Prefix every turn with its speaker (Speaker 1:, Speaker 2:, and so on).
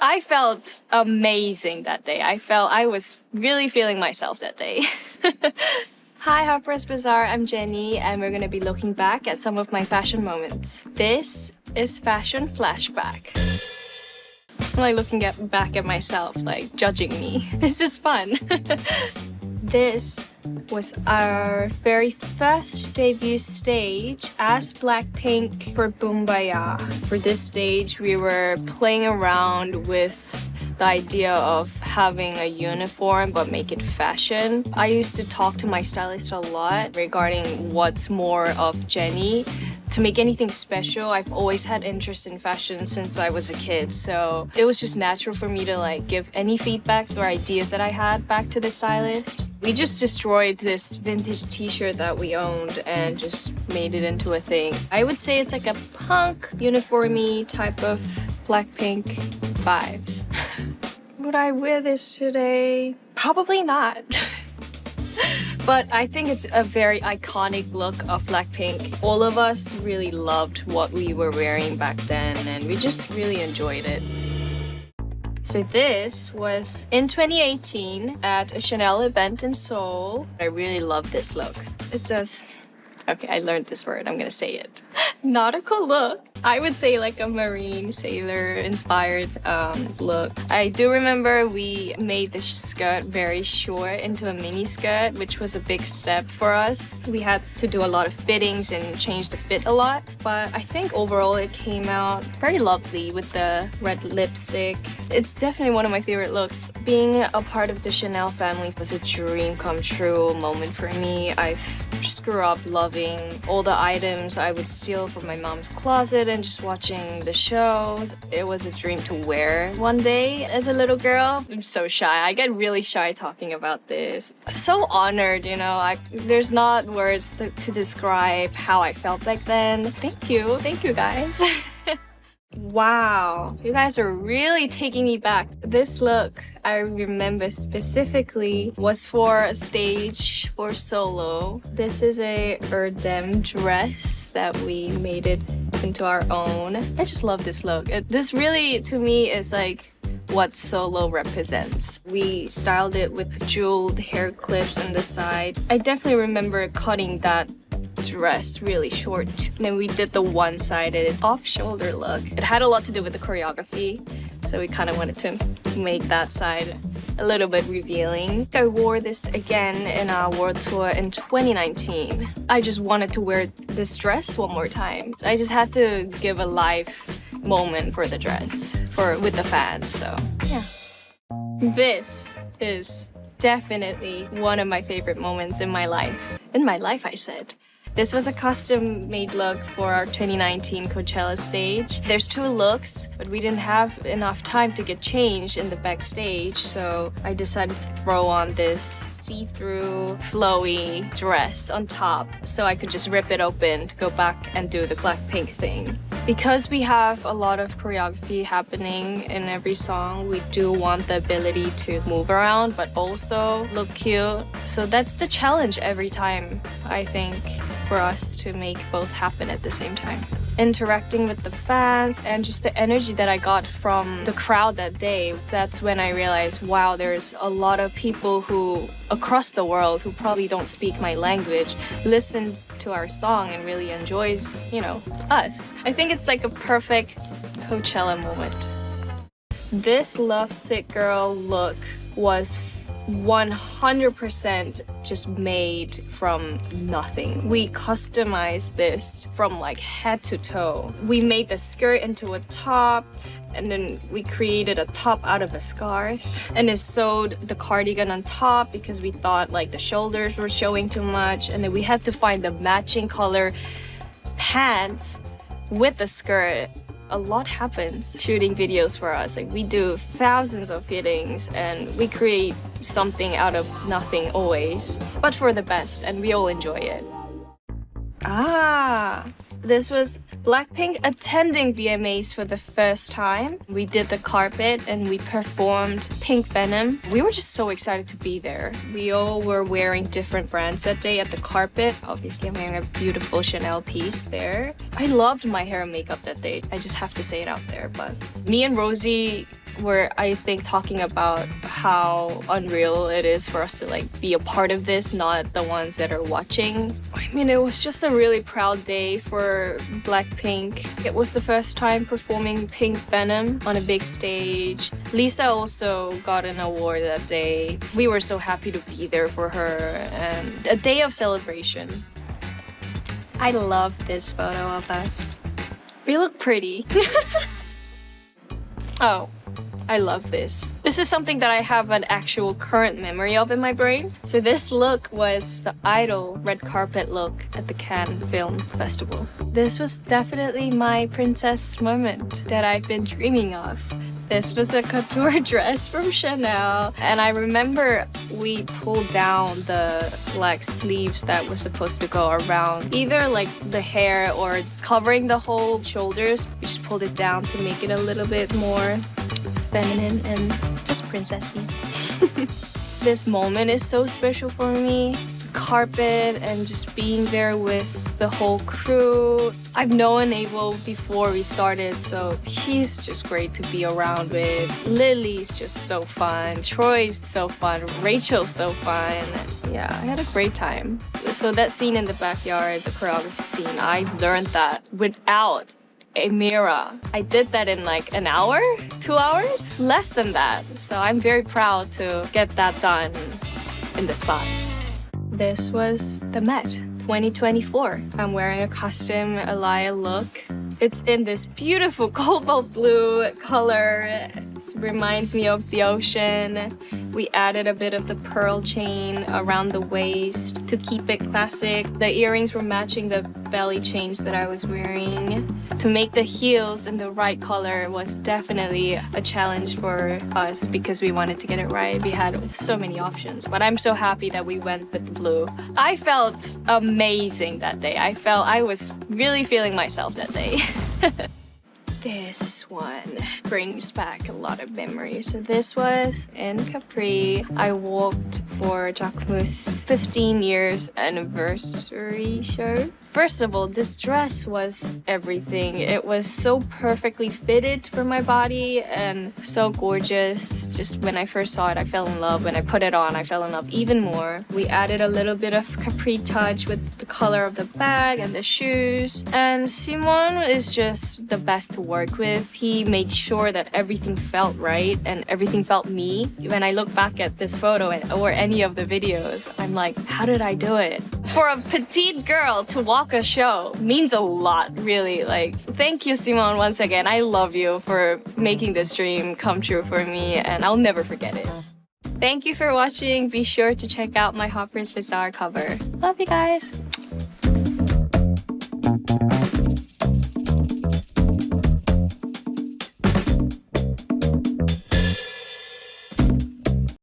Speaker 1: I felt amazing that day. I was really feeling myself that day. Hi Harper's Bazaar, I'm Jenny and we're gonna be looking back at some of my fashion moments. This is Fashion Flashback. I'm like looking back at myself, like judging me. This is fun. This was our very first debut stage as Blackpink for Boombayah. For this stage, we were playing around with the idea of having a uniform but make it fashion. I used to talk to my stylist a lot regarding what's more of Jenny. To make anything special, I've always had interest in fashion since I was a kid, so it was just natural for me to like give any feedbacks or ideas that I had back to the stylist. We just destroyed this vintage t-shirt that we owned and just made it into a thing. I would say it's like a punk, uniformy type of Blackpink vibes. Would I wear this today? Probably not. But I think it's a very iconic look of Blackpink. All of us really loved what we were wearing back then and we just really enjoyed it. So this was in 2018 at a Chanel event in Seoul. I really love this look. It does. Okay, I learned this word. I'm gonna say it. Nautical look. I would say like a marine sailor inspired look. I do remember we made the skirt very short into a mini skirt, which was a big step for us. We had to do a lot of fittings and change the fit a lot, but I think overall it came out very lovely with the red lipstick. It's definitely one of my favorite looks. Being a part of the Chanel family was a dream come true moment for me. I've just grew up loving all the items I would steal from my mom's closet and just watching the shows. It was a dream to wear one day as a little girl. I'm so shy. I get really shy talking about this. I'm so honored, you know. There's not words to describe how I felt back then. Thank you guys. Wow, you guys are really taking me back. This look, I remember specifically, was for a stage for solo. This is a Erdem dress that we made it into our own. I just love this look. This really, to me, is like what solo represents. We styled it with jeweled hair clips on the side. I definitely remember cutting that dress really short, and then we did the one-sided off-shoulder look. It had a lot to do with the choreography, so we kind of wanted to make that side a little bit revealing. I wore this again in our world tour in 2019. I just wanted to wear this dress one more time. So I just had to give a live moment for the dress with the fans, so yeah. This is definitely one of my favorite moments in my life. In my life, I said. This was a custom-made look for our 2019 Coachella stage. There's two looks, but we didn't have enough time to get changed in the backstage, so I decided to throw on this see-through, flowy dress on top so I could just rip it open to go back and do the Blackpink thing. Because we have a lot of choreography happening in every song, we do want the ability to move around but also look cute. So that's the challenge every time, I think, for us to make both happen at the same time. Interacting with the fans and just the energy that I got from the crowd that day, that's when I realized, wow, there's a lot of people who across the world who probably don't speak my language listens to our song and really enjoys, you know, us. I think it's like a perfect Coachella moment. This Lovesick Girl look was 100% just made from nothing. We customized this from like head to toe. We made the skirt into a top, and then we created a top out of a scarf, and then sewed the cardigan on top because we thought like the shoulders were showing too much, and then we had to find the matching color pants with the skirt. A lot happens shooting videos for us. Like, we do thousands of fittings and we create something out of nothing always, but for the best, and we all enjoy it. This was Blackpink attending VMAs for the first time. We did the carpet and we performed Pink Venom. We were just so excited to be there. We all were wearing different brands that day at the carpet. Obviously, I'm wearing a beautiful Chanel piece there. I loved my hair and makeup that day. I just have to say it out there. But me and Rosie where I think talking about how unreal it is for us to like be a part of this, not the ones that are watching. I mean, it was just a really proud day for Blackpink. It was the first time performing Pink Venom on a big stage. Lisa also got an award that day. We were so happy to be there for her, and a day of celebration. I love this photo of us. We look pretty. Oh, I love this. This is something that I have an actual current memory of in my brain. So this look was the Idol red carpet look at the Cannes Film Festival. This was definitely my princess moment that I've been dreaming of. This was a couture dress from Chanel, and I remember we pulled down the black sleeves that were supposed to go around either like the hair or covering the whole shoulders. We just pulled it down to make it a little bit more feminine and just princessy. This moment is so special for me. Carpet and just being there with the whole crew. I've known Abel before we started, so he's just great to be around with. Lily's just so fun. Troy's so fun. Rachel's so fun. Yeah, I had a great time. So that scene in the backyard, the choreography scene, I learned that without a mirror. I did that in like an hour, 2 hours, less than that. So I'm very proud to get that done in the spot. This was the Met 2024. I'm wearing a costume Elia look. It's in this beautiful cobalt blue color. It reminds me of the ocean. We added a bit of the pearl chain around the waist to keep it classic. The earrings were matching the belly chains that I was wearing. To make the heels in the right color was definitely a challenge for us because we wanted to get it right. We had so many options, but I'm so happy that we went with the blue. I felt amazing that day. I was really feeling myself that day. This one brings back a lot of memories. So this was in Capri. I walked for Jacquemus' 15 years anniversary show. First of all, this dress was everything. It was so perfectly fitted for my body and so gorgeous. Just when I first saw it, I fell in love. When I put it on, I fell in love even more. We added a little bit of Capri touch with the color of the bag and the shoes. And Simon is just the best to work with. He made sure that everything felt right and everything felt me. When I look back at this photo or any of the videos, I'm like, how did I do it? For a petite girl to walk a show means a lot, really. Like, thank you, Simon, once again. I love you for making this dream come true for me, and I'll never forget it. Thank you for watching. Be sure to check out my Harper's Bazaar cover. Love you guys.